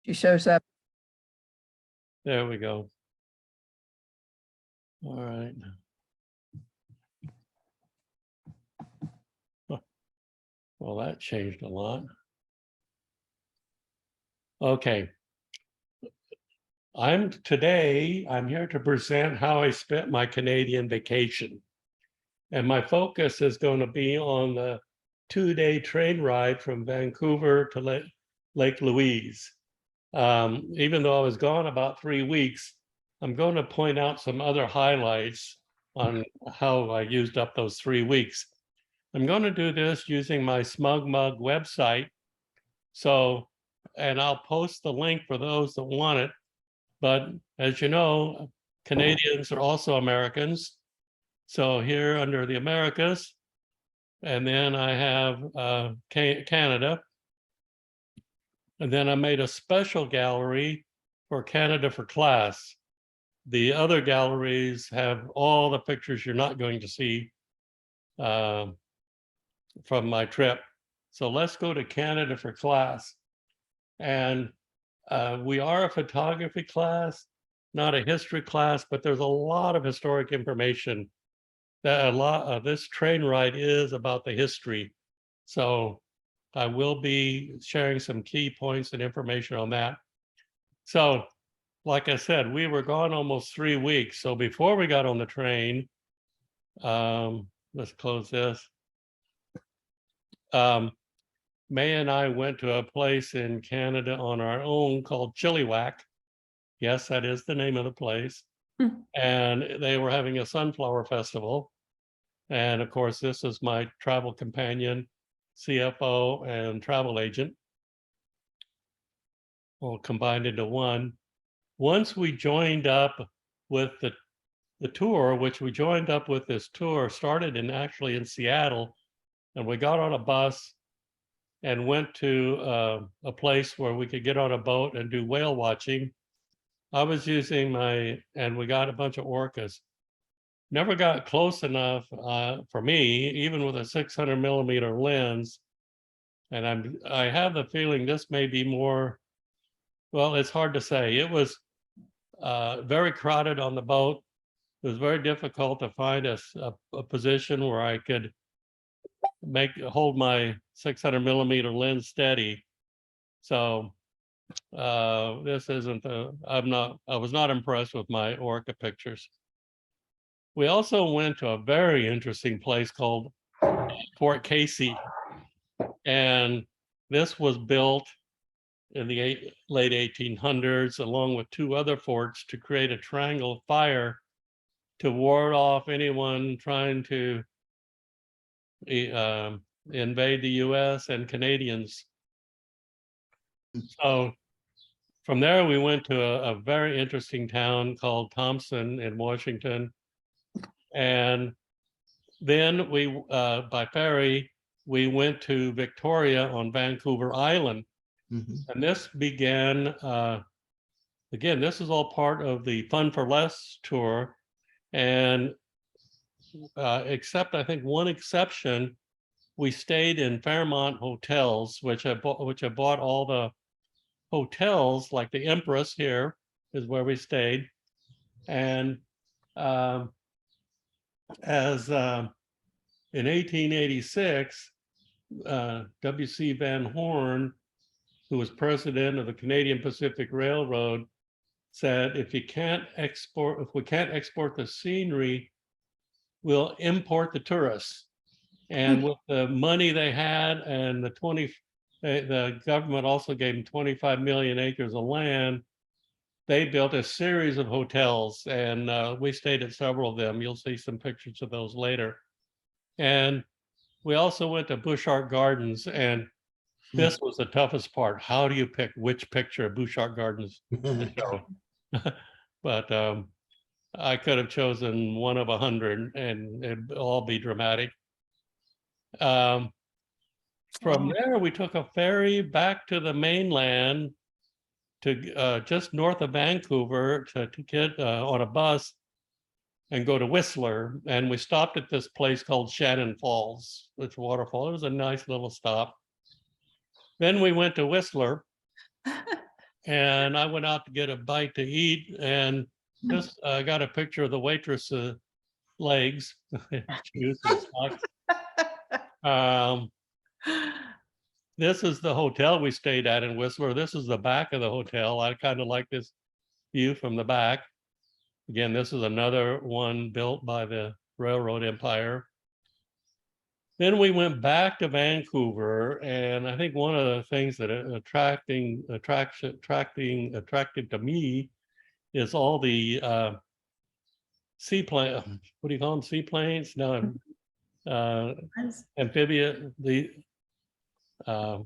She shows up. There we go. All right. Well, that changed a lot. Okay. I'm here to present how I spent my Canadian vacation. And my focus is going to be on the 2-day train ride from Vancouver to Lake Louise. Even though I was gone about 3 weeks, I'm going to point out some other highlights on how I used up those 3 weeks. I'm going to do this using my SmugMug website. So, and I'll post the link for those that want it. But as you know, Canadians are also Americans. So here under the Americas, and then I have Canada. And then I made a special gallery for Canada for Class. The other galleries have all the pictures you're not going to see from my trip. So let's go to Canada for Class. And we are a photography class, not a history class, but there's a lot of historic information. That a lot of this train ride is about the history. So I will be sharing some key points and information on that. So, like I said, we were gone almost 3 weeks. So before we got on the train, let's close this. May and I went to a place in Canada on our own called Chilliwack. Yes, that is the name of the place. And they were having a sunflower festival. And of course, this is my travel companion, CFO, and travel agent, all combined into one. Once we joined up with the tour, which we joined up with this tour, started actually in Seattle, and we got on a bus and went to a place where we could get on a boat and do whale watching. I was using and we got a bunch of orcas. Never got close enough for me, even with a 600 millimeter lens. And I have the feeling this may be more, well, it's hard to say. It was very crowded on the boat. It was very difficult to find a position where I could hold my 600 millimeter lens steady. So this isn't I was not impressed with my orca pictures. We also went to a very interesting place called Fort Casey. And this was built in the late 1800s, along with 2 other forts, to create a triangle of fire to ward off anyone trying to invade the US and Canadians. So from there, we went to a very interesting town called Thompson in Washington. And then we, by ferry, we went to Victoria on Vancouver Island. And this began, again, this is all part of the Fun for Less tour. And except, I think, one exception, we stayed in Fairmont hotels, which I bought all the hotels, like the Empress here is where we stayed. And in 1886, W.C. Van Horn, who was president of the Canadian Pacific Railroad, said, if we can't export the scenery, we'll import the tourists. And with the money they had and the government also gave them 25 million acres of land, they built a series of hotels, and we stayed at several of them. You'll see some pictures of those later. And we also went to Bouchard Gardens, and this was the toughest part. How do you pick which picture of Bouchard Gardens to show? But I could have chosen one of 100 and it'd all be dramatic. From there, we took a ferry back to the mainland to just north of Vancouver to get on a bus and go to Whistler. And we stopped at this place called Shannon Falls, which waterfall. It was a nice little stop. Then we went to Whistler. and I went out to get a bite to eat, and this I got a picture of the waitress' legs, shoes and socks. This is the hotel we stayed at in Whistler. This is the back of the hotel. I kind of like this view from the back. Again, this is another one built by the railroad empire. Then we went back to Vancouver, and I think one of the things that attractive to me is all the seaplane. What do you call them? Seaplanes? No, amphibian. The On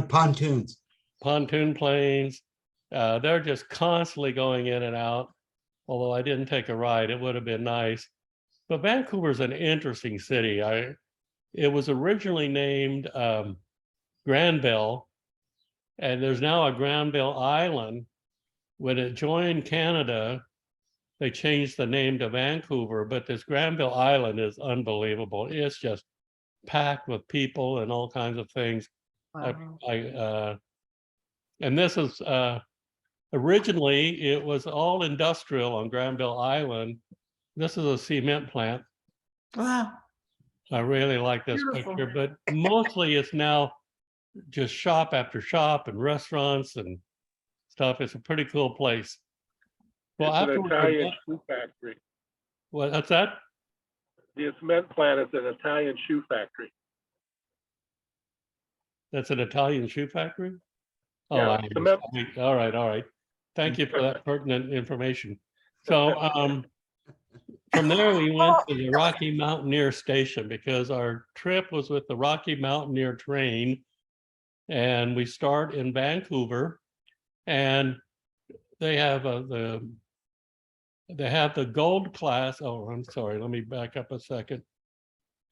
pontoons. pontoon planes. They're just constantly going in and out. Although I didn't take a ride, it would have been nice. But Vancouver's an interesting city. It was originally named Granville, and there's now a Granville Island. When it joined Canada, they changed the name to Vancouver, but this Granville Island is unbelievable. It's just packed with people and all kinds of things. Wow. And this is originally it was all industrial on Granville Island. This is a cement plant. Wow. I really like this Beautiful. picture, but mostly it's now just shop after shop and restaurants and stuff. It's a pretty cool place. Well, It's an afterwards, Italian shoe factory. what's that? The cement plant is an Italian shoe factory. That's an Italian shoe factory? Oh, Yeah, I cement- understand. All right. Thank you for that pertinent information. So, from there, we went to the Rocky Mountaineer Station because our trip was with the Rocky Mountaineer train. And we start in Vancouver, and they have the gold class. Oh, I'm sorry. Let me back up a second.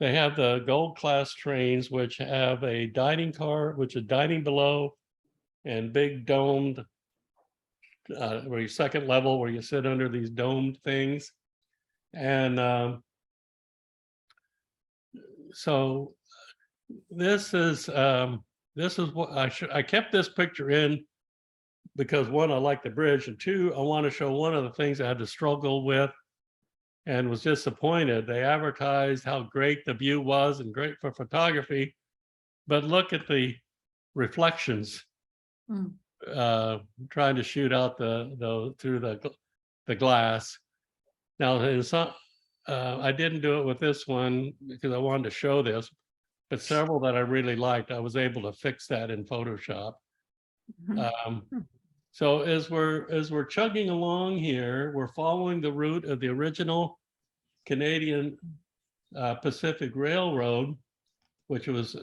They have the gold class trains, which have a dining car, which is dining below, and big domed, where you second level, where you sit under these domed things. And so this is what I kept this picture in because one, I like the bridge, and two, I want to show one of the things I had to struggle with and was disappointed. They advertised how great the view was and great for photography, but look at the reflections. Mm. Trying to shoot out through the glass. Now, I didn't do it with this one because I wanted to show this, but several that I really liked, I was able to fix that in Photoshop. So as we're chugging along here, we're following the route of the original Canadian Pacific Railroad, which was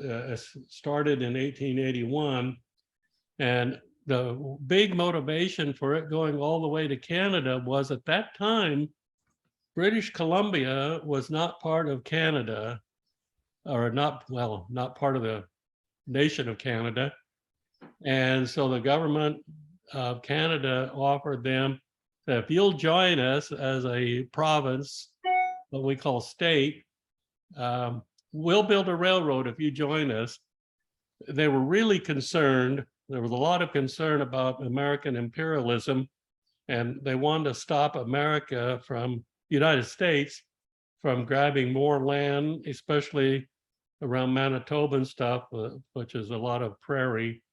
started in 1881. And the big motivation for it going all the way to Canada was at that time, British Columbia was not part of Canada, or not part of the nation of Canada. And so the government of Canada offered them that if you'll join us as a province, what we call state, we'll build a railroad if you join us. They were really concerned. There was a lot of concern about American imperialism, and they wanted to stop America from United States from grabbing more land, especially around Manitoba and stuff, which is a lot of prairie.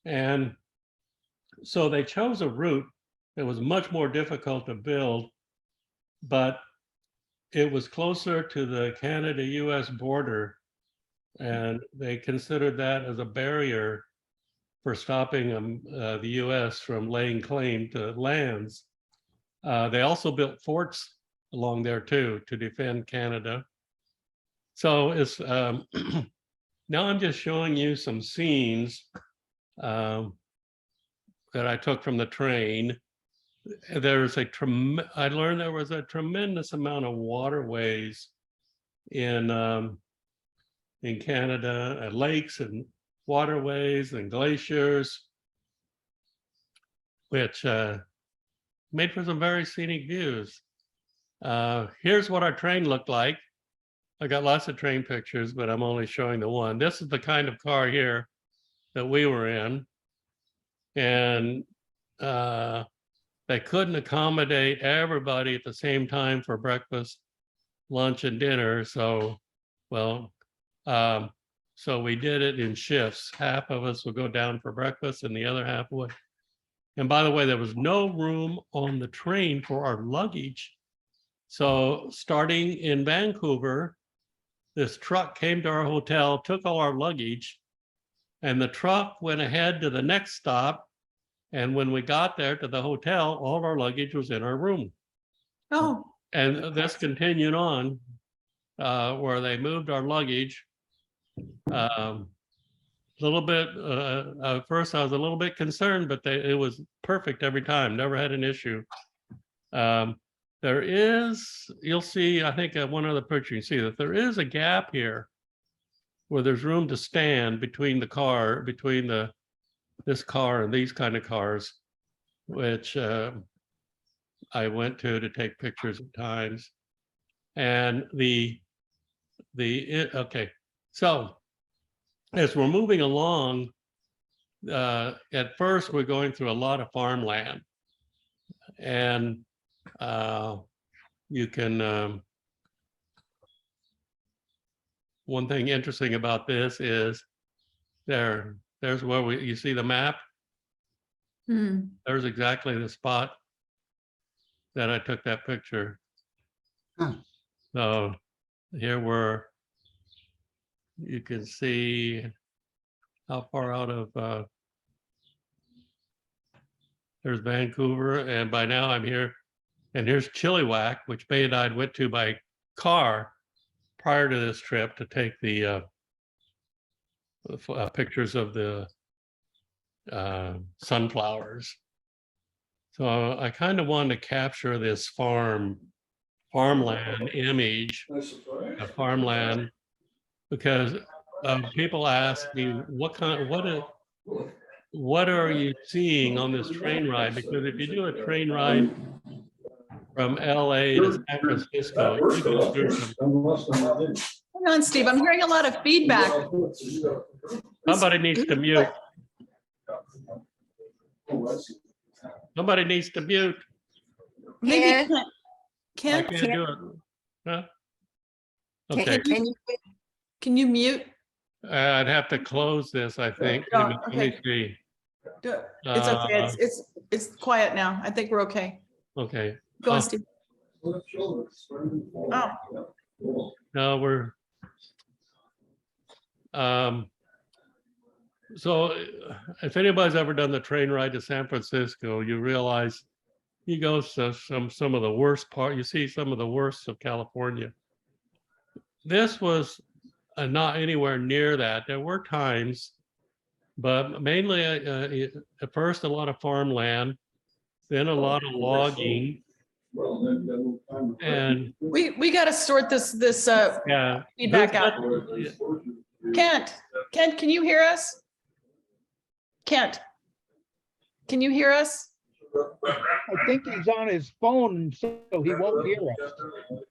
And so they chose a route that was much more difficult to build, but it was closer to the Canada-US border, and they considered that as a barrier for stopping the US from laying claim to lands. They also built forts along there too to defend Canada. So it's now I'm just showing you some scenes that I took from the train. There's I learned there was a tremendous amount of waterways in Canada, lakes and waterways and glaciers, which made for some very scenic views. Here's what our train looked like. I got lots of train pictures, but I'm only showing the one. This is the kind of car here that we were in. And they couldn't accommodate everybody at the same time for breakfast, lunch, and dinner. So, well, so we did it in shifts. Half of us would go down for breakfast and the other half would. And by the way, there was no room on the train for our luggage. So starting in Vancouver, this truck came to our hotel, took all our luggage, and the truck went ahead to the next stop. And when we got there to the hotel, all of our luggage was in our room. Oh, And this continued on, where they moved our luggage. A little bit, at first I was a little bit concerned, but it was perfect every time, never had an issue. There is, you'll see, I think one other picture, you see that there is a gap here where there's room to stand between the car, between this car and these kind of cars, which I went to take pictures at times. And okay, so as we're moving along, at first we're going through a lot of farmland, and you can, one thing interesting about this is there's where you see the map. There's exactly the spot that I took that picture. Huh. So here you can see how far out of there's Vancouver, and by now I'm here, and here's Chilliwack, which Bay and I went to by car prior to this trip to take the pictures of the sunflowers. So I kind of wanted to capture this farmland image of farmland, because people ask me what are you seeing on this train ride? Because if you do a train ride from LA to San Francisco, you go through some. hang on, Steve. I'm hearing a lot of feedback. Somebody needs to mute. Somebody needs to mute. Maybe Ken? I Kent, can't do it. Huh? Can, Okay, can you, can you mute? I'd have to close this, I think. Oh, Let me okay. see. It's okay. It's quiet now. I think we're okay. Okay. Go on, Oh. Steve. Oh, No, we're. So if anybody's ever done the train ride to San Francisco, you realize you go to some of the worst part, you see some of the worst of California. This was not anywhere near that. There were times, but mainly at first a lot of farmland, then a lot of logging, and we got to sort this yeah. feedback this- out. Kent, can you hear us? Kent, can you hear us? I think he's on his phone, so he won't hear us.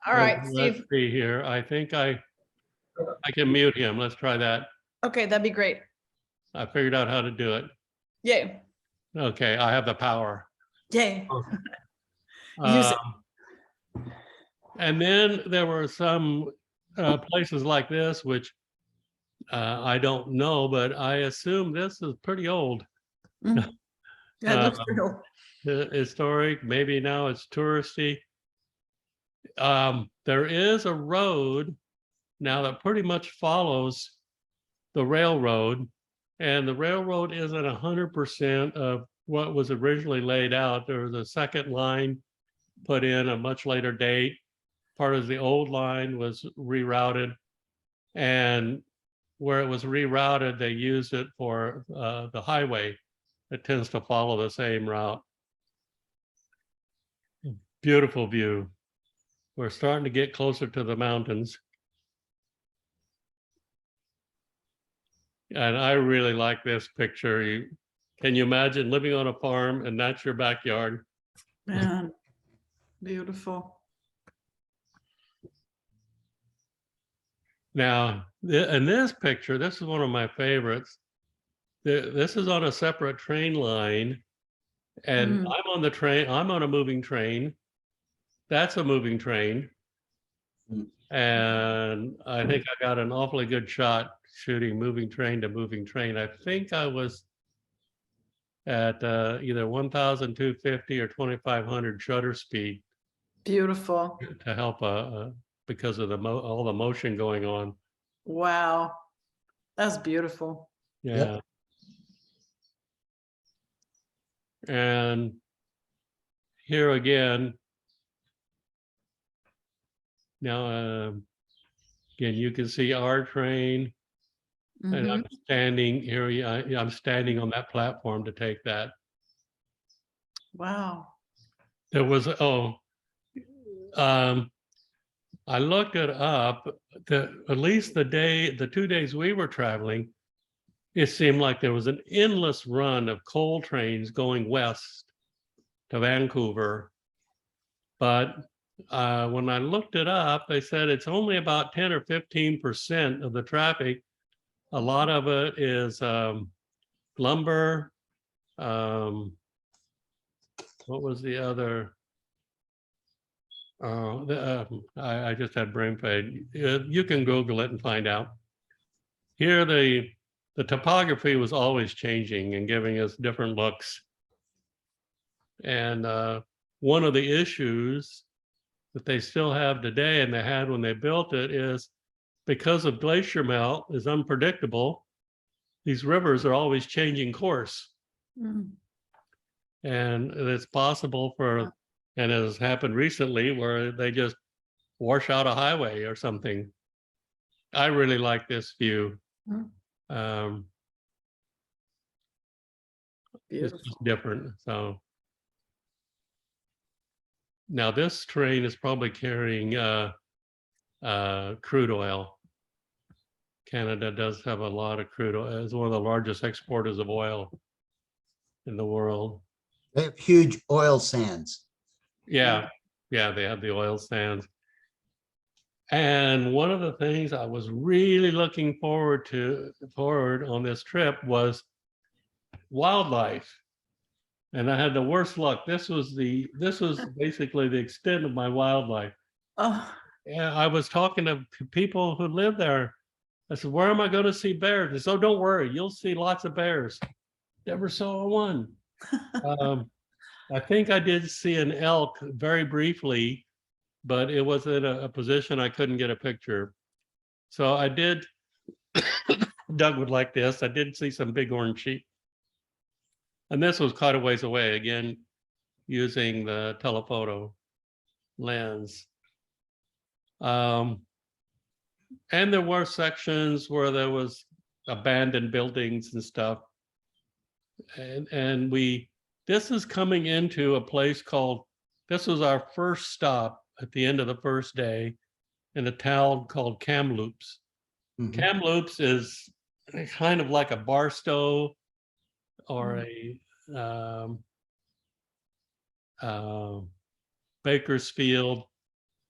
All right, Let's Steve. see here. I think I can mute him. Let's try that. Okay, that'd be great. I figured out how to do it. Yay. Okay, I have the power. Yay. Use it. And then there were some places like this, which I don't know, but I assume this is pretty old. That looks real. Historic, maybe now it's touristy. There is a road now that pretty much follows the railroad, and the railroad isn't 100% of what was originally laid out. There was a second line put in a much later date. Part of the old line was rerouted, and where it was rerouted, they used it for the highway. It tends to follow the same route. Beautiful view. We're starting to get closer to the mountains. And I really like this picture. Can you imagine living on a farm and that's your backyard? Man, beautiful. Now, in this picture, this is one of my favorites. This is on a separate train line, And Mm. I'm on the train, I'm on a moving train. That's a moving train. Mm. And I think I got an awfully good shot shooting moving train to moving train. I think I was at either 1,250 or 2,500 shutter speed Beautiful. to help because of all the motion going on. Wow. That's beautiful. Yeah. And here again, now again, you can see our train, and Mhm. I'm standing here. I'm standing on that platform to take that. Wow. There was I looked it up. At least the 2 days we were traveling, it seemed like there was an endless run of coal trains going west to Vancouver. But when I looked it up, they said it's only about 10 or 15% of the traffic. A lot of it is lumber. What was the other? I just had brain fade. You can Google it and find out. Here, the topography was always changing and giving us different looks. And one of the issues that they still have today, and they had when they built it, is because of glacier melt is unpredictable. These rivers are always changing course. Mm. And it's possible for, and it has happened recently, where they just wash out a highway or something. I really like this view. Mm. It's Beautiful. just different. So now this train is probably carrying crude oil. Canada does have a lot of crude oil. It's one of the largest exporters of oil in the world. They have huge oil sands. Yeah, yeah, they have the oil sands. And one of the things I was really looking forward on this trip was wildlife. And I had the worst luck. This was basically the extent of my wildlife. Oh, And I was talking to people who live there. I said, where am I going to see bears? They said, oh, don't worry, you'll see lots of bears. Never saw one. I think I did see an elk very briefly, but it was in a position I couldn't get a picture. So I did, Doug would like this, I did see some bighorn sheep. And this was quite a ways away, again, using the telephoto lens. And there were sections where there was abandoned buildings and stuff. And this is coming into a place called, this was our first stop at the end of the first day in a town called Kamloops. Mhm. Kamloops is kind of like a Barstow or a Bakersfield.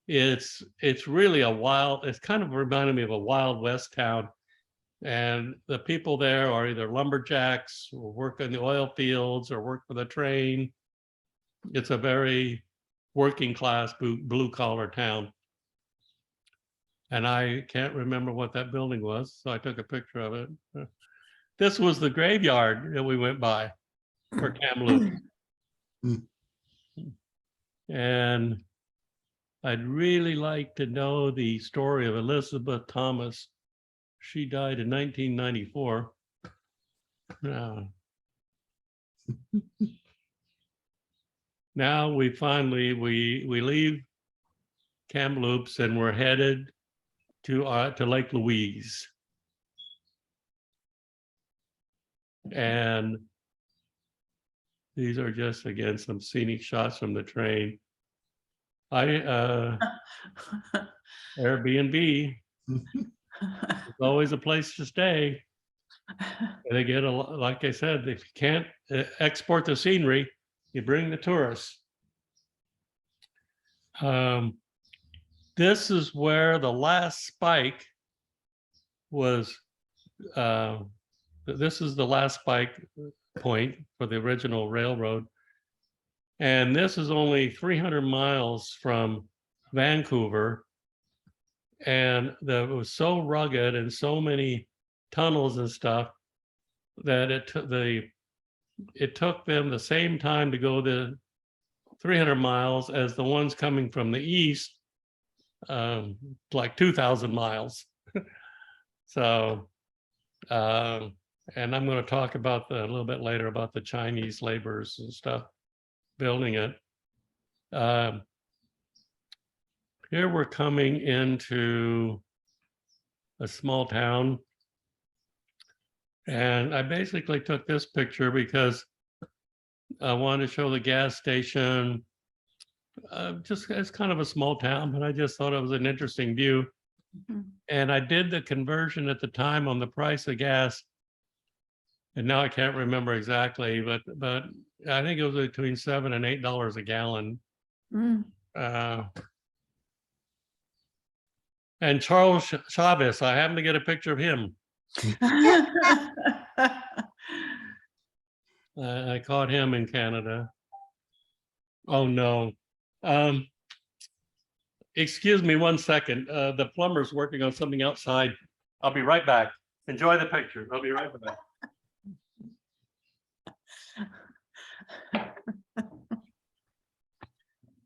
It's really it's kind of reminded me of a Wild West town. And the people there are either lumberjacks or work in the oil fields or work for the train. It's a very working class blue collar town. And I can't remember what that building was, so I took a picture of it. This was the graveyard that we went by for Kamloops. Mm. And I'd really like to know the story of Elizabeth Thomas. She died in 1994. Now we finally, we leave Kamloops and we're headed to Lake Louise. And these are just, again, some scenic shots from the train. Airbnb, it's always a place to stay. They get a lot, like I said, if you can't export the scenery, you bring the tourists. This is where the last spike was. This is the last spike point for the original railroad. And this is only 300 miles from Vancouver. And it was so rugged and so many tunnels and stuff that it took them the same time to go the 300 miles as the ones coming from the east, like 2,000 miles. So, and I'm going to talk about a little bit later about the Chinese laborers and stuff building it. Here we're coming into a small town. And I basically took this picture because I wanted to show the gas station. Just it's kind of a small town, but I just thought it was an interesting view. Mhm. And I did the conversion at the time on the price of gas. And now I can't remember exactly, but I think it was between $7 and $8 a gallon. Mm. And Charles Chavez, I happened to get a picture of him. I caught him in Canada. Oh no. Excuse me 1 second. The plumber's working on something outside. I'll be right back. Enjoy the picture. I'll be right back.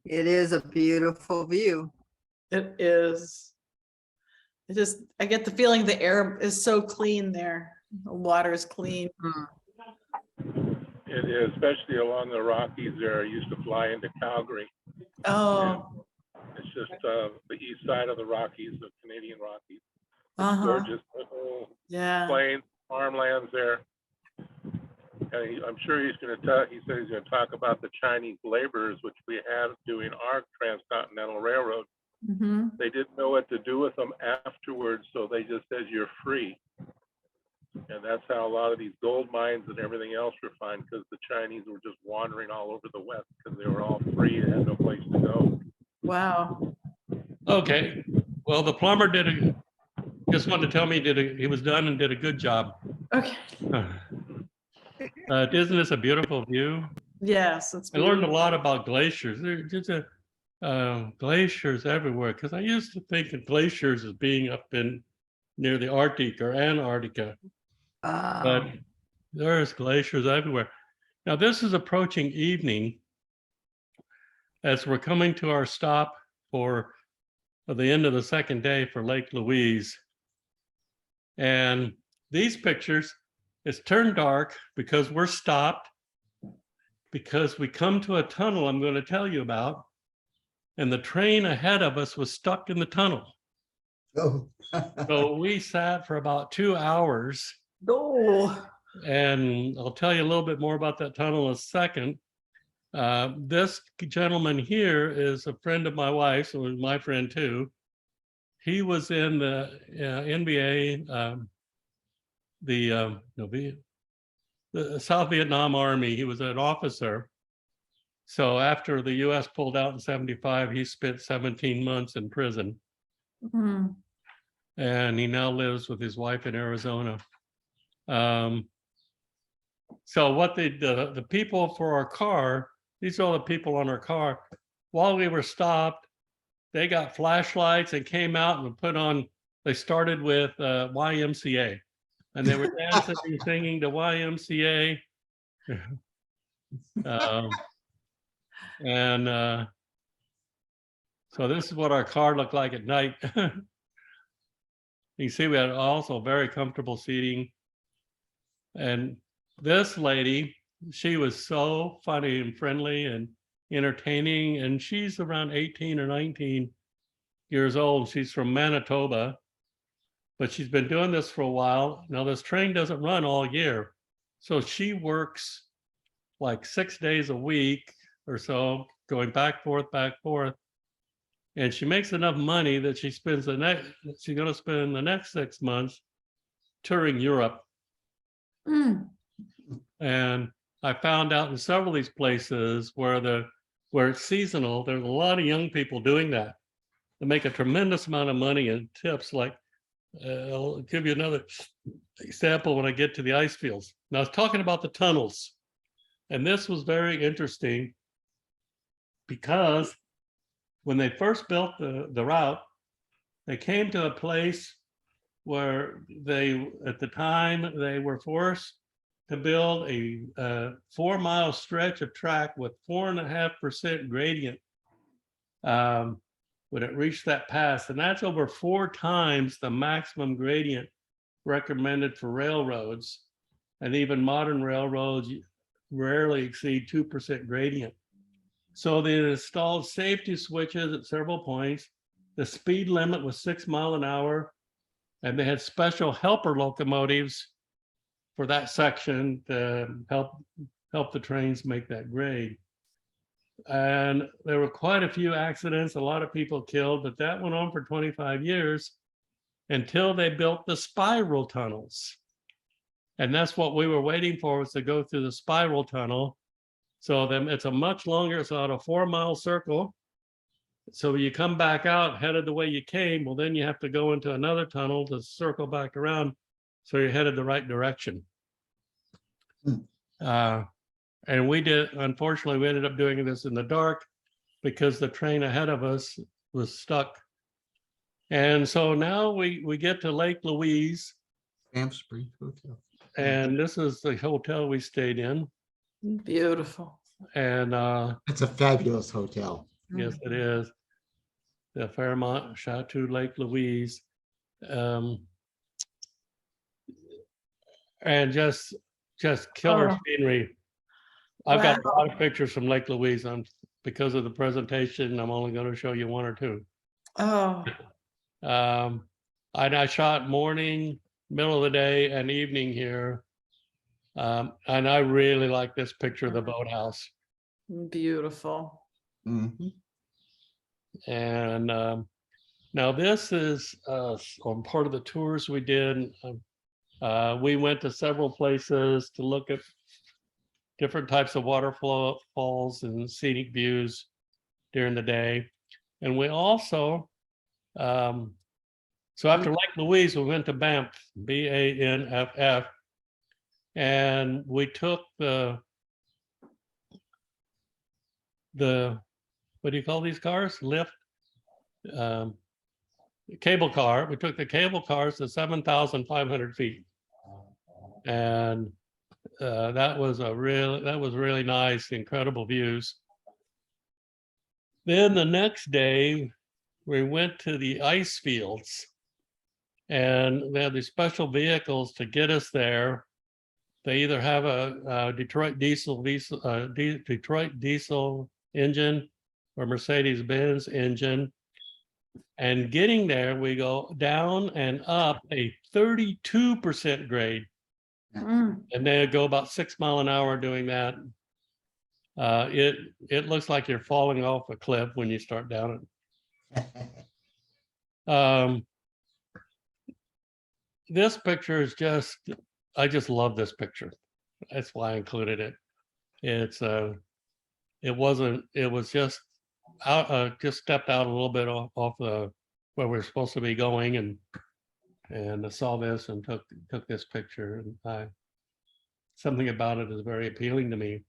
It is a beautiful view. It is. I get the feeling the air is so clean there. The water is clean. It is, especially along the Rockies there. I used to fly into Calgary. Oh, It's just the east side of the Rockies, the Canadian Rockies. uh-huh. Gorgeous little Yeah. plains, farmlands there. And I'm sure he's going to talk, he said he's going to talk about the Chinese laborers, which we have doing our transcontinental railroad. Mhm. They didn't know what to do with them afterwards, so they just said, you're free. And that's how a lot of these gold mines and everything else were found, because the Chinese were just wandering all over the West because they were all free and had no place to go. Wow. Okay. Well, the plumber just wanted to tell me he was done and did a good job. Okay. Isn't this a beautiful view? Yes, it's I learned a beautiful. lot about glaciers. There's just glaciers everywhere, because I used to think of glaciers as being up in near the Arctic or Antarctica, but there's glaciers everywhere. Now this is approaching evening as we're coming to our stop for the end of the second day for Lake Louise. And these pictures, it's turned dark because we're stopped, because we come to a tunnel I'm going to tell you about, and the train ahead of us was stuck in the tunnel. Oh. So we sat for about 2 hours, Oh, and I'll tell you a little bit more about that tunnel in a second. This gentleman here is a friend of my wife's, so my friend too. He was in the NBA, the South Vietnam Army. He was an officer. So after the US pulled out in 75, he spent 17 months in prison. mm. And he now lives with his wife in Arizona. So what the people for our car, these are all the people on our car, while we were stopped, they got flashlights and came out and put on, they started with YMCA. And they were dancing and singing to YMCA. So this is what our car looked like at night. You can see we had also very comfortable seating. And this lady, she was so funny and friendly and entertaining. And she's around 18 or 19 years old. She's from Manitoba, but she's been doing this for a while. Now this train doesn't run all year. So she works like 6 days a week or so, going back, forth. And she makes enough money that she's going to spend the next 6 months touring Europe. Mm. And I found out in several of these places where it's seasonal, there's a lot of young people doing that. They make a tremendous amount of money in tips. Like, I'll give you another example when I get to the ice fields. Now I was talking about the tunnels, and this was very interesting. because when they first built the route, they came to a place where at the time, they were forced to build a 4-mile stretch of track with 4.5% gradient when it reached that pass. And that's over 4 times the maximum gradient recommended for railroads. And even modern railroads rarely exceed 2% gradient. So they installed safety switches at several points. The speed limit was 6 miles an hour. And they had special helper locomotives for that section to help the trains make that grade. And there were quite a few accidents, a lot of people killed, but that went on for 25 years until they built the spiral tunnels. And that's what we were waiting for, was to go through the spiral tunnel. So then it's a much longer, it's about a 4-mile circle. So when you come back out headed the way you came, well, then you have to go into another tunnel to circle back around. So you're headed the right direction. And we did, unfortunately, we ended up doing this in the dark because the train ahead of us was stuck. And so now we get to Lake Louise, Banff Springs Hotel. and this is the hotel we stayed in. Beautiful. And It's a fabulous hotel. yes, it is. The Fairmont Chateau Lake Louise. And just killer Oh. scenery. I've got a Wow. lot of pictures from Lake Louise. Because of the presentation, I'm only going to show you 1 or 2. Oh, And I shot morning, middle of the day, and evening here. And I really like this picture of the boathouse. beautiful. Mhm. And now this is on part of the tours we did. We went to several places to look at different types of waterfalls and scenic views during the day. And we also, so after Lake Louise, we went to Banff, BANFF, and we took the what do you call these cars? Lift, cable car. We took the cable cars to 7,500 feet, and that was really nice, incredible views. Then the next day, we went to the ice fields, and they had these special vehicles to get us there. They either have a Detroit diesel engine or Mercedes-Benz engine. And getting there, we go down and up a 32% grade. Mm. And they go about 6 miles an hour doing that. It looks like you're falling off a cliff when you start down it. This picture is I just love this picture. That's why I included it. It was just out, just stepped out a little bit off the where we're supposed to be going, and I saw this and took this picture, and something about it is very appealing to me.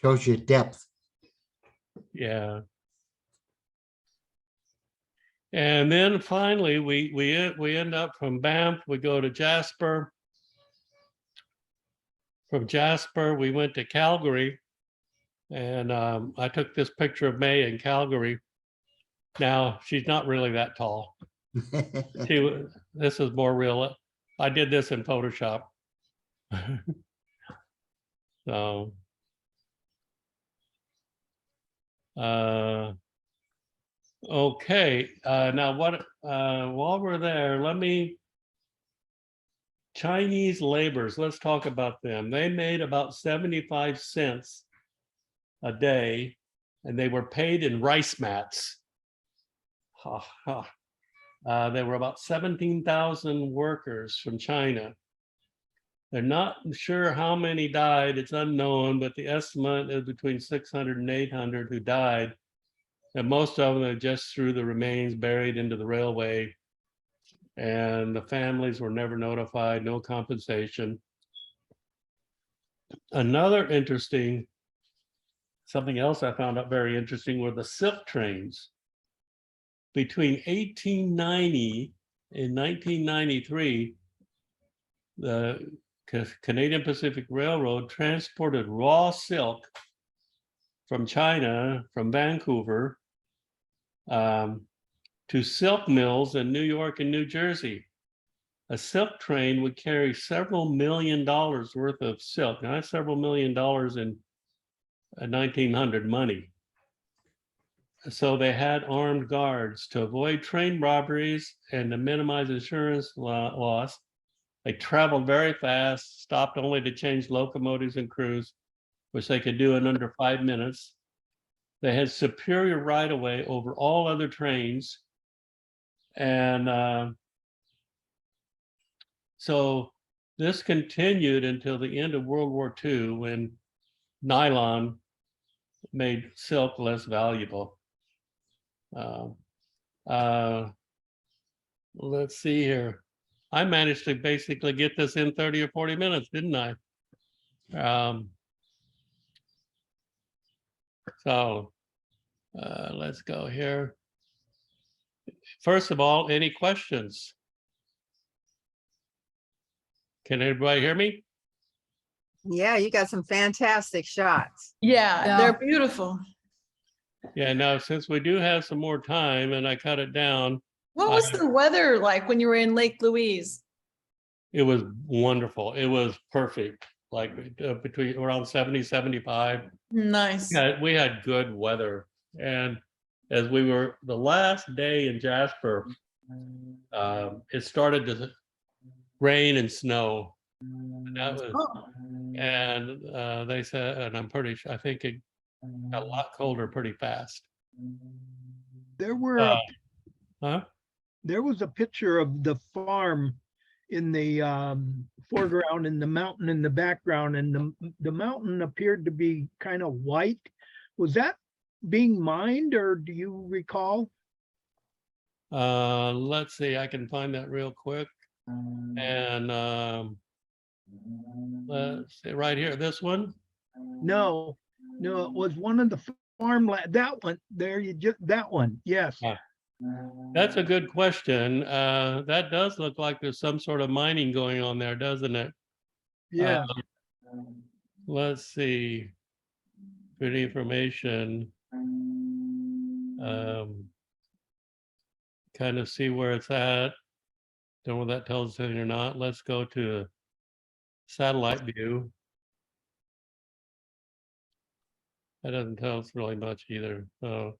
Shows you depth. Yeah. And then finally, we end up from Banff, we go to Jasper. From Jasper, we went to Calgary, and I took this picture of May in Calgary. Now, she's not really that tall. This is more real. I did this in Photoshop. So, okay. Now while we're there, Chinese laborers, let's talk about them. They made about 75 cents a day, and they were paid in rice mats. There were about 17,000 workers from China. They're not sure how many died, it's unknown, but the estimate is between 600 and 800 who died. And most of them just threw the remains buried into the railway. And the families were never notified, no compensation. Another interesting something else I found out very interesting were the silk trains. Between 1890 and 1993, the Canadian Pacific Railroad transported raw silk from China, from Vancouver, to silk mills in New York and New Jersey. A silk train would carry several $1 million worth of silk. Now, that's several $1 million in 1900 money. So they had armed guards to avoid train robberies and to minimize insurance loss. They traveled very fast, stopped only to change locomotives and crews, which they could do in under 5 minutes. They had superior right-of-way over all other trains. And so this continued until the end of World War II, when nylon made silk less valuable. Let's see here. I managed to basically get this in 30 or 40 minutes, didn't I? Let's go here. First of all, any questions? Can everybody hear me? Yeah, you got some fantastic shots. Yeah, Yeah. they're beautiful. Yeah, now since we do have some more time and I cut it down, What was the weather like when you were in Lake Louise? it was wonderful. It was perfect, like between around 70, 75. Nice. Yeah, we had good weather. And as we were the last day in Jasper, it started to rain and snow. And that was, Oh, and they said, and I'm pretty sure, I think it got a lot colder pretty fast. There were, Huh? there was a picture of the farm in the foreground and the mountain in the background, and the mountain appeared to be kind of white. Was that being mined, or do you recall? Let's see, I can find that real quick. And let's see, right here, this one. No, no, it was one of the farmland, that one, there you just, that one, yes. Yeah. That's a good question. That does look like there's some sort of mining going on there, doesn't it? Yeah, Let's see. Good information. Kind of see where it's at. Don't know if that tells us anything or not. Let's go to satellite view. That doesn't tell us really much either. So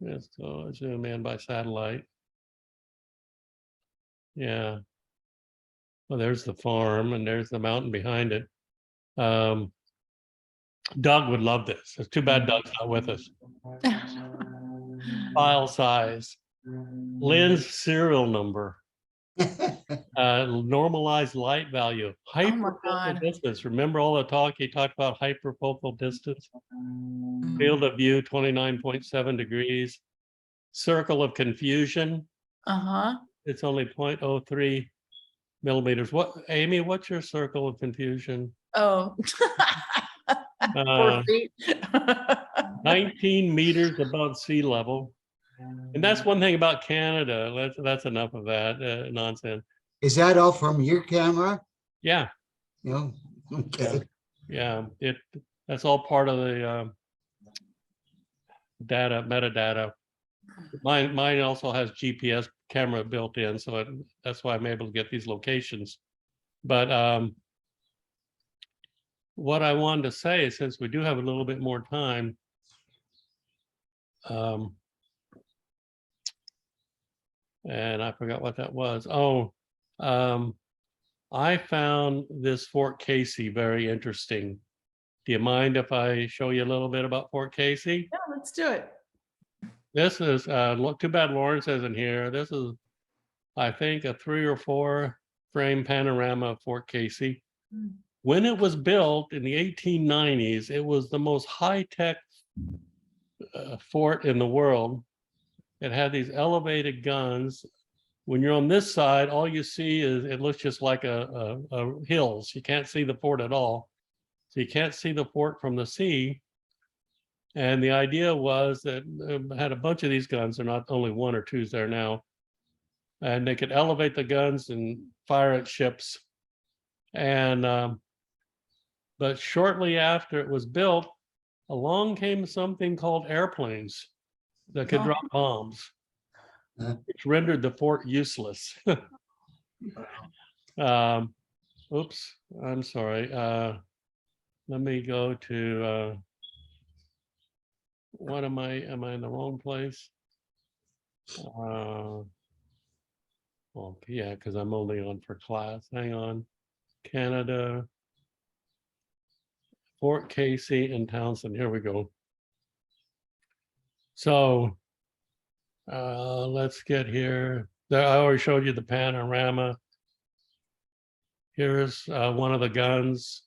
let's go zoom in by satellite. Yeah. Well, there's the farm and there's the mountain behind it. Doug would love this. It's too bad Doug's not with us. File size, lens serial number, normalized light value, my hyperfocal God. distance. Remember all the talk he talked about hyperfocal distance? Field of view 29.7 degrees. Circle of confusion, Uh-huh. it's only 0.03 millimeters. What, Amy, what's your circle of confusion? Oh. 4 Uh, feet. 19 meters above sea level. And that's one thing about Canada. That's enough of that nonsense. Is that all from your camera? Yeah, No, okay. yeah. That's all part of the data, metadata. Mine also has GPS camera built in, so that's why I'm able to get these locations. But what I wanted to say is, since we do have a little bit more time, and I forgot what that was. Oh, I found this Fort Casey very interesting. Do you mind if I show you a little bit about Fort Casey? Yeah, let's do it. This is, too bad Lawrence isn't here. This is, I think, a 3 or 4 frame panorama of Fort Casey. Mm. When it was built in the 1890s, it was the most high-tech fort in the world. It had these elevated guns. When you're on this side, all you see is, it looks just like a hills. You can't see the fort at all. So you can't see the fort from the sea. And the idea was that had a bunch of these guns, they're not only one or two's there now. And they could elevate the guns and fire at ships. And but shortly after it was built, along came something called airplanes that could Oh. drop bombs, Uh. which rendered the fort useless. Oops, I'm sorry. Let me go to what am I in the wrong place? Well, yeah, because I'm only on for class. Hang on. Canada, Fort Casey and Townsend. Here we go. So let's get here. There, I already showed you the panorama. Here's one of the guns.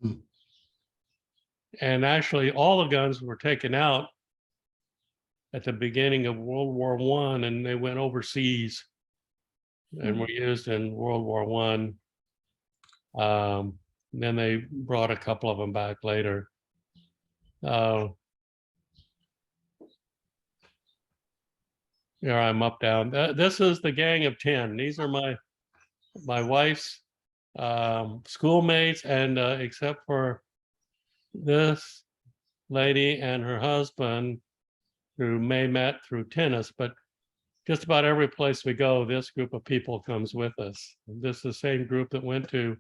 Hmm. And actually, all the guns were taken out at the beginning of World War I, and they went overseas and were used in World War I. Then they brought a couple of them back later. Here I'm up down. This is the Gang of 10. These are my wife's schoolmates, and except for this lady and her husband, who May met through tennis, but just about every place we go, this group of people comes with us. This is the same group that went to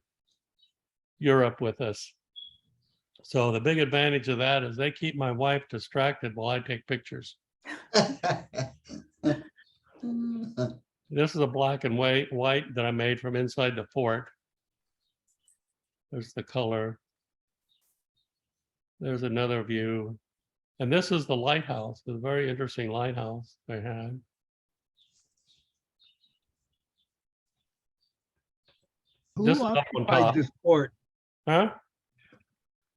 Europe with us. So the big advantage of that is they keep my wife distracted while I take pictures. This is a black and white that I made from inside the fort. There's the color. There's another view. And this is the lighthouse, the very interesting lighthouse they had. This Who is up on occupied top. this fort? Huh?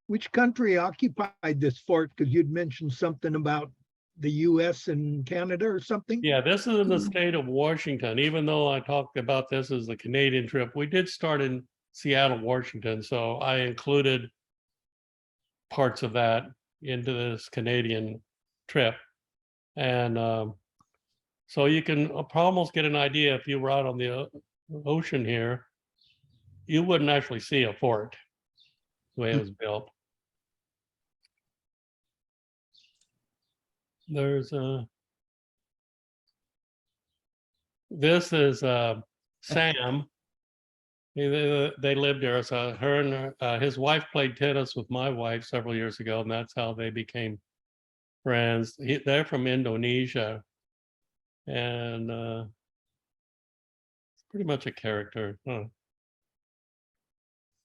Which country occupied this fort? Because you'd mentioned something about the US and Canada or something? Yeah, this is in the state of Washington. Even though I talked about this as a Canadian trip, we did start in Seattle, Washington. So I included parts of that into this Canadian trip. And so you can almost get an idea if you were out on the ocean here, you wouldn't actually see a fort the way it was built. There's this is Sam. They lived there. So her and his wife played tennis with my wife several years ago, and that's how they became friends. They're from Indonesia, and it's pretty much a character. Huh?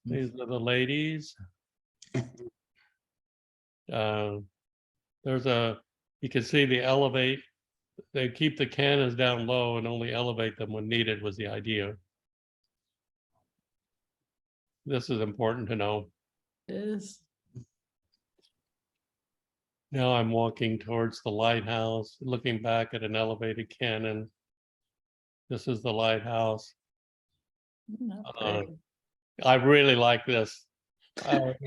These are the ladies. There's you can see the elevate. They keep the cannons down low and only elevate them when needed was the idea. This is important to know. It is. Now I'm walking towards the lighthouse, looking back at an elevated cannon. This is the lighthouse. I really like this.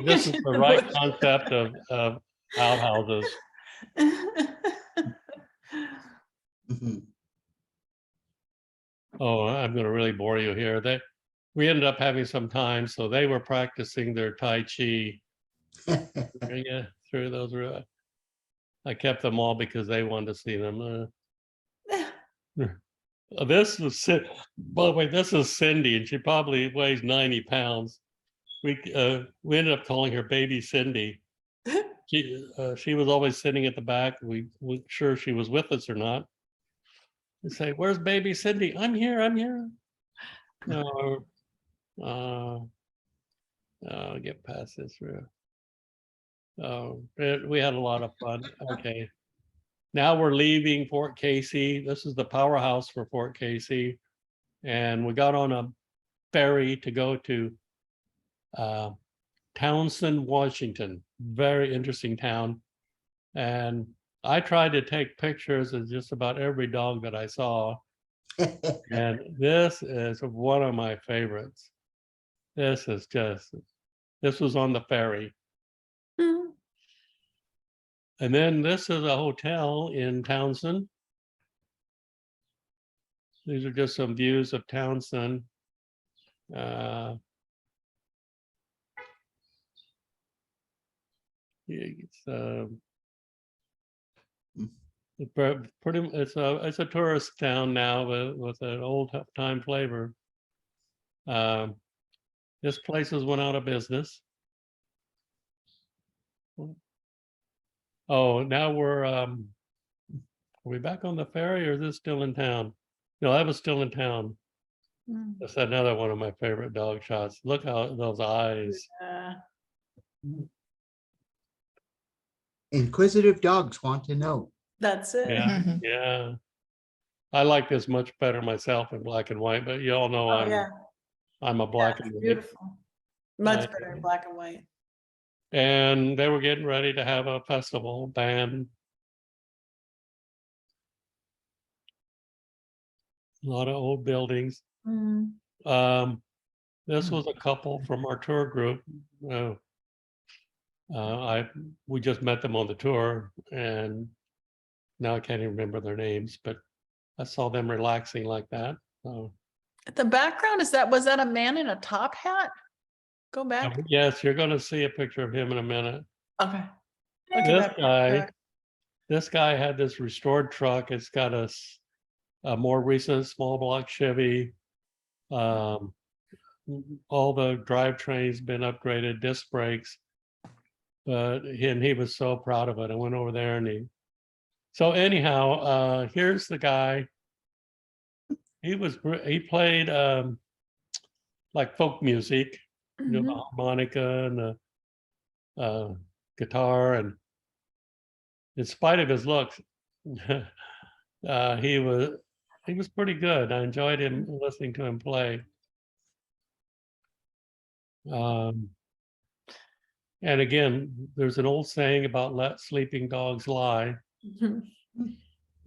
This is the right concept of outhouses. Mhm. Oh, I'm going to really bore you here. We ended up having some time, so they were practicing their Tai Chi. Yeah, through those. I kept them all because they wanted to see them. This was, by the way, this is Cindy, and she probably weighs 90 pounds. We ended up calling her Baby Cindy. She was always sitting at the back. We weren't sure she was with us or not. We say, "Where's Baby Cindy?" "I'm here. I'm here." No, I'll get past this. We had a lot of fun. Okay. Now we're leaving Fort Casey. This is the powerhouse for Fort Casey. And we got on a ferry to go to Townsend, Washington. Very interesting town. And I tried to take pictures of just about every dog that I saw. And this is one of my favorites. This was on the ferry. And then this is a hotel in Townsend. These are just some views of Townsend. It's it's a tourist town now with an old time flavor. This place has went out of business. Oh, now are we back on the ferry or is this still in town? No, that was still in town. Mm. That's another one of my favorite dog shots. Look how those eyes. Inquisitive dogs want to know. That's it. Yeah, yeah. I like this much better myself in black and white, but you all know Oh, yeah. I'm a black and It's white. beautiful. Much Right. better in black and white. And they were getting ready to have a festival band. A lot of old buildings. Mm. This was a couple from our tour group. We just met them on the tour, and now I can't even remember their names, but I saw them relaxing like that. So The background, was that a man in a top hat? Go back. yes, you're going to see a picture of him in a minute. Okay. Look at that. This guy had this restored truck. It's got a more recent small block Chevy. All the drivetrain's been upgraded, disc brakes. But he was so proud of it. I went over there and so anyhow, here's the guy. He played like folk music, you know, the harmonica and the guitar, and in spite of his looks, he was pretty good. I enjoyed him listening to him play. And again, there's an old saying about let sleeping dogs lie. Mhm.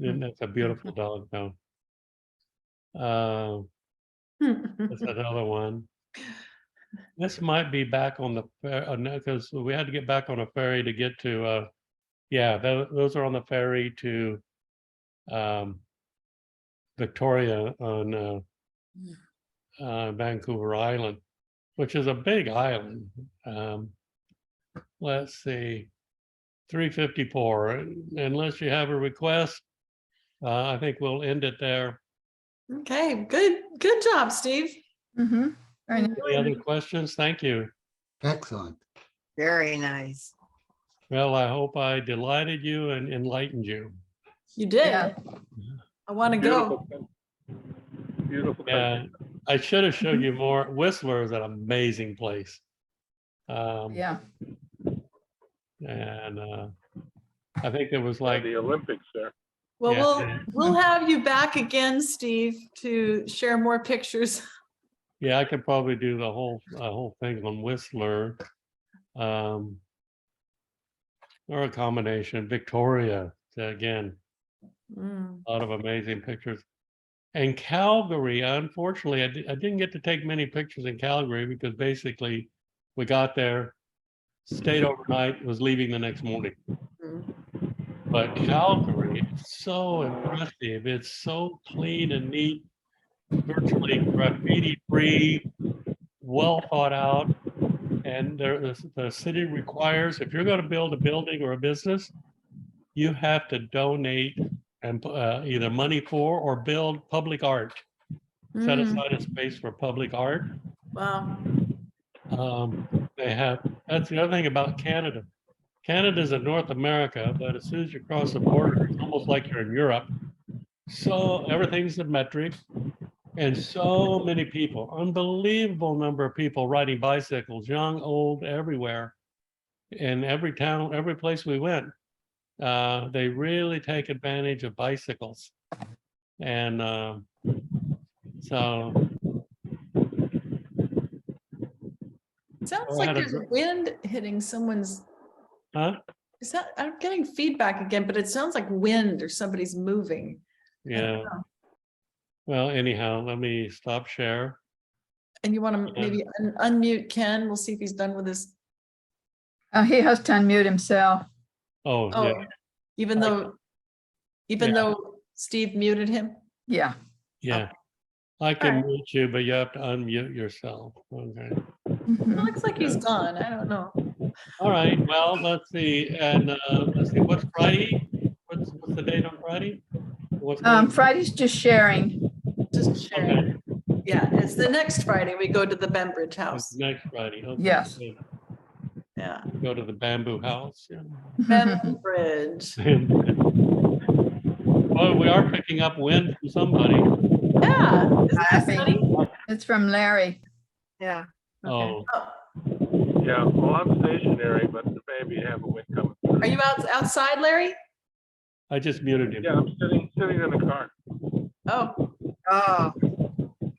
And that's a beautiful dog, though. That's another one. This might be back on the ferry because we had to get back on a ferry to get to. Those are on the ferry to Victoria on Vancouver Island, which is a big island. Let's see, 3:54. Unless you have a request, I think we'll end it there. Okay, good job, Steve. Mhm. Very nice. Any other questions? Thank you. Excellent. Very nice. Well, I hope I delighted you and enlightened you. You did. Yeah. I want to go. Beautiful. Beautiful Yeah, country. I should have showed you more. Whistler is an amazing place. Yeah. And I think it was Like like, the Olympics there. Well, Yeah. we'll have you back again, Steve, to share more pictures. yeah, I could probably do the whole thing on Whistler. Or a combination. Victoria, again, Mm. a lot of amazing pictures. And Calgary, unfortunately, I didn't get to take many pictures in Calgary because basically we got there, stayed overnight, was leaving the next morning. Mm. But Calgary is so impressive. It's so clean and neat, virtually graffiti-free, well thought out. And the city requires, if you're going to build a building or a business, you have to donate and either money for or build public art. Set Mm. aside a space for public art. Wow. That's the other thing about Canada. Canada's in North America, but as soon as you cross the border, it's almost like you're in Europe. So everything's symmetric. And so many people, unbelievable number of people riding bicycles, young, old, everywhere. In every town, every place we went, they really take advantage of bicycles. And so. Sounds Oh, I like had a there's gr- wind hitting someone's. Huh? I'm getting feedback again, but it sounds like wind or somebody's moving. Yeah. Well, anyhow, let me stop share. And you want to Yeah. maybe unmute Ken? We'll see if he's done with his. He has to unmute himself. Oh, Oh, yeah, even though, Yeah. though Steve muted him? Yeah. yeah. I can Alright. mute you, but you have to unmute yourself. Okay. It Mhm. looks like he's Yeah. gone. I don't know. All right, well, let's see, and let's see, what's Friday? What's the date on Friday? What's going on? Friday's just sharing. Just sharing. Okay, Yeah, it's the next Friday. We go to the Bembridge it's House. next Friday. Okay, Yes. good. Yeah. Go to the Bamboo House. Yeah. Bembridge. Well, we are picking up wind from somebody. Yeah. Isn't that I think- funny? It's from Larry. Yeah. Okay. Oh, Yeah, well, I'm stationary, but maybe have a wind coming through. Are you outside, Larry? I just muted him. Yeah, I'm sitting in the car. Oh, Oh,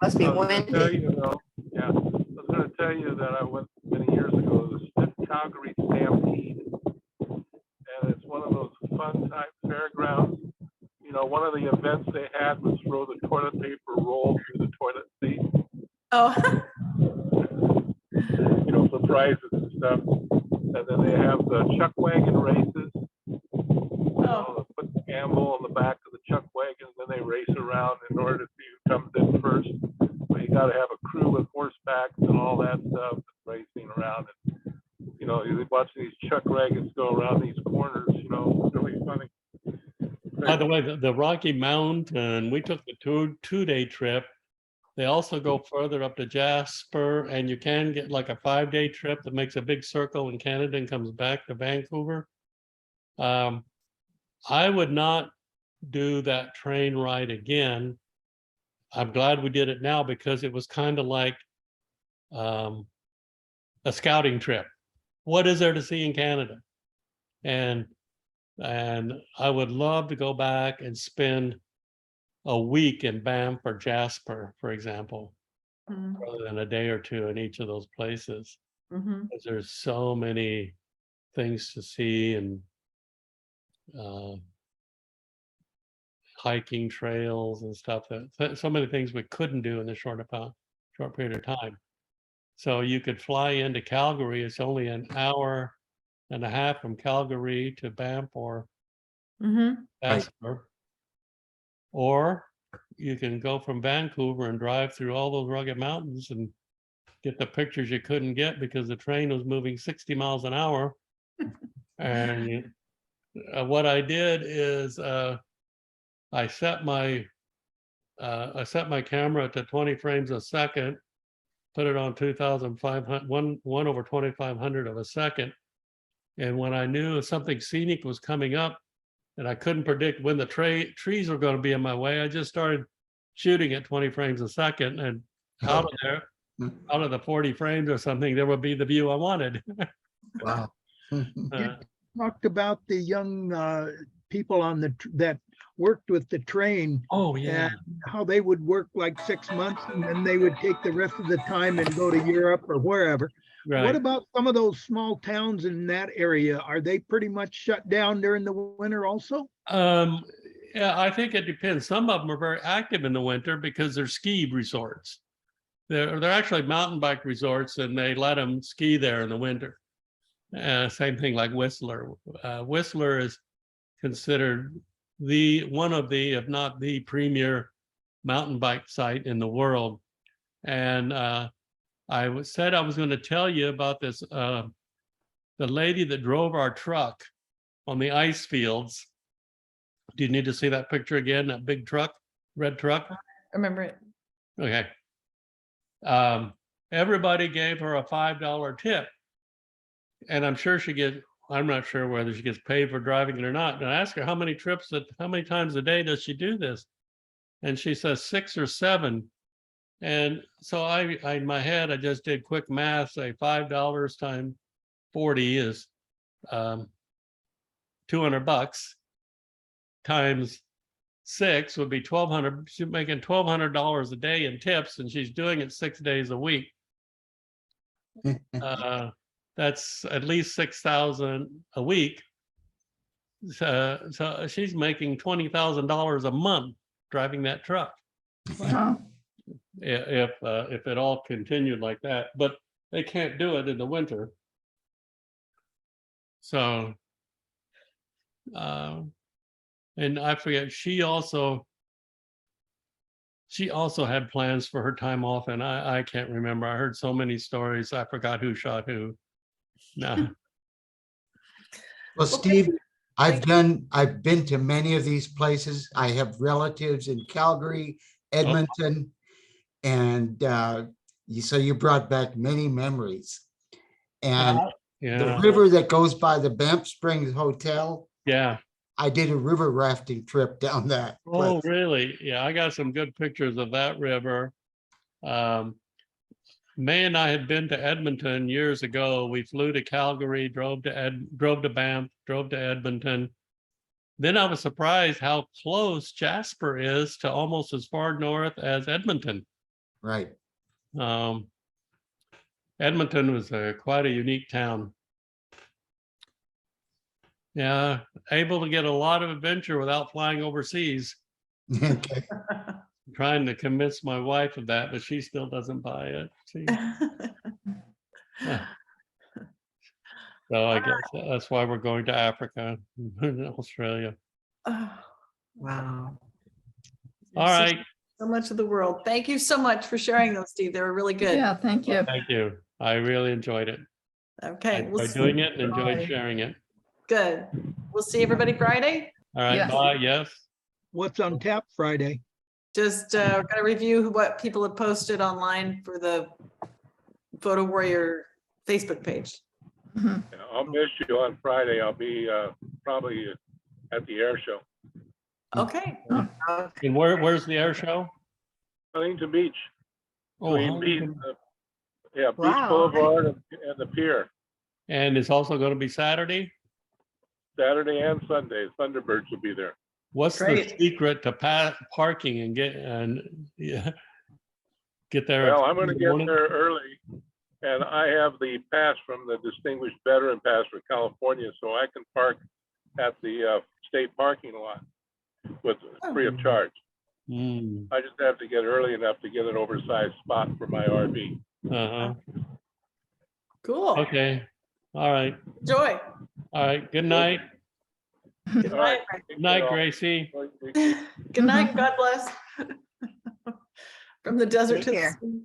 must be I was gonna tell windy. you, though, yeah, I was gonna tell you that I went many years ago to the Smith Calgary Stampede. And it's one of those fun type fairgrounds. You know, one of the events they had was throw the toilet paper roll through the toilet seat, oh, you know, for prizes and stuff. And then they have the chuck wagon races. You know, they put the gamble on the back of the chuck wagon, then they race around in order to see who comes in first. But you gotta have a crew with horsebacks and all that stuff, racing around. And, you know, you watch these chuck wagons go around these corners, you know, it's really funny. By the way, the Rocky Mountain, we took the two-day trip. They also go further up to Jasper, and you can get like a 5-day trip that makes a big circle in Canada and comes back to Vancouver. I would not do that train ride again. I'm glad we did it now because it was kind of like a scouting trip. What is there to see in Canada? And I would love to go back and spend a week in Banff or Jasper, for example, Mhm, rather than a day or two in each of those places. mhm. Because there's so many things to see and hiking trails and stuff so many things we couldn't do in a short period of time. So you could fly into Calgary. It's only an hour and a half from Calgary to Banff or Mhm. Jasper. Or you can go from Vancouver and drive through all those rugged mountains and get the pictures you couldn't get because the train was moving 60 miles an hour. And what I did is I set my camera to 20 frames a second, put it on 2,500, one over 2,500 of a second. And when I knew something scenic was coming up and I couldn't predict when the trees were going to be in my way, I just started shooting at 20 frames a second, and out of there, out of the 40 frames or something, there would be the view I wanted. Wow. Talked about the young people on that worked with the train, Oh, yeah. and how they would work like 6 months and then they would take the rest of the time and go to Europe or wherever. What Right. about some of those small towns in that area? Are they pretty much shut down during the winter also? Yeah, I think it depends. Some of them are very active in the winter because they're ski resorts. They're actually mountain bike resorts, and they let them ski there in the winter. Same thing like Whistler. Whistler is considered one of the, if not the premier mountain bike site in the world. And I said I was going to tell you about this, the lady that drove our truck on the ice fields. Do you need to see that picture again? That big truck, red truck? Remember it. Okay. Everybody gave her a $5 tip. And I'm sure I'm not sure whether she gets paid for driving it or not. And I asked her how many times a day does she do this? And she says 6 or 7. And so I in my head, I just did quick math, say $5 times 40 is $200 times 6 would be $1,200. She's making $1,200 a day in tips, and she's doing it 6 days a week. That's at least $6,000 a week. So she's making $20,000 a month driving that truck. Wow. If it all continued like that, but they can't do it in the winter. So And I forget, she also had plans for her time off, and I can't remember. I heard so many stories. I forgot who shot who. No. Well, Steve, I've been to many of these places. I have relatives in Calgary, Edmonton, and so you brought back many memories. And the Yeah, river that goes by the Banff Springs Hotel, yeah. I did a river rafting trip down that. Oh, place. really? Yeah, I got some good pictures of that river. May and I had been to Edmonton years ago. We flew to Calgary, drove to Banff, drove to Edmonton. Then I was surprised how close Jasper is to almost as far north as Edmonton. Right. Edmonton was quite a unique town. Yeah, able to get a lot of adventure without flying overseas. Okay. Trying to convince my wife of that, but she still doesn't buy it. So I guess that's why we're going to Africa, Australia. Wow. All right, So much of the world. Thank you so much for sharing those, Steve. They were really good. Yeah, thank you. thank you. I really enjoyed it. I Okay, we'll enjoyed see- doing it and enjoyed Bye. sharing it. good. We'll see everybody Friday. All right, Yes. bye, yes. What's on tap Friday? Just we're gonna review what people have posted online for the Photo Warrior Facebook page. Mhm. Yeah, I'll miss you on Friday. I'll be probably at the air show. Okay, And where's the air show? Huntington Beach. Oh, Between Beach, Huntington. yeah, Beach Wow. Boulevard and the pier, And it's also going to be Saturday? Saturday and Sunday. Thunderbirds will be there. What's the Great. secret to parking and get there? Well, I'm gonna in the get morning? there early, and I have the pass from the Distinguished Veteran Pass for California, so I can park at the state parking lot with free of charge. Hmm, I just have to get early enough to get an oversized spot for my RV. uh-huh. cool. Okay, all right, Enjoy. all right. Good night. Good All right. night. Good night, Gracie. Good night. God bless. From the desert to Take care. the sea.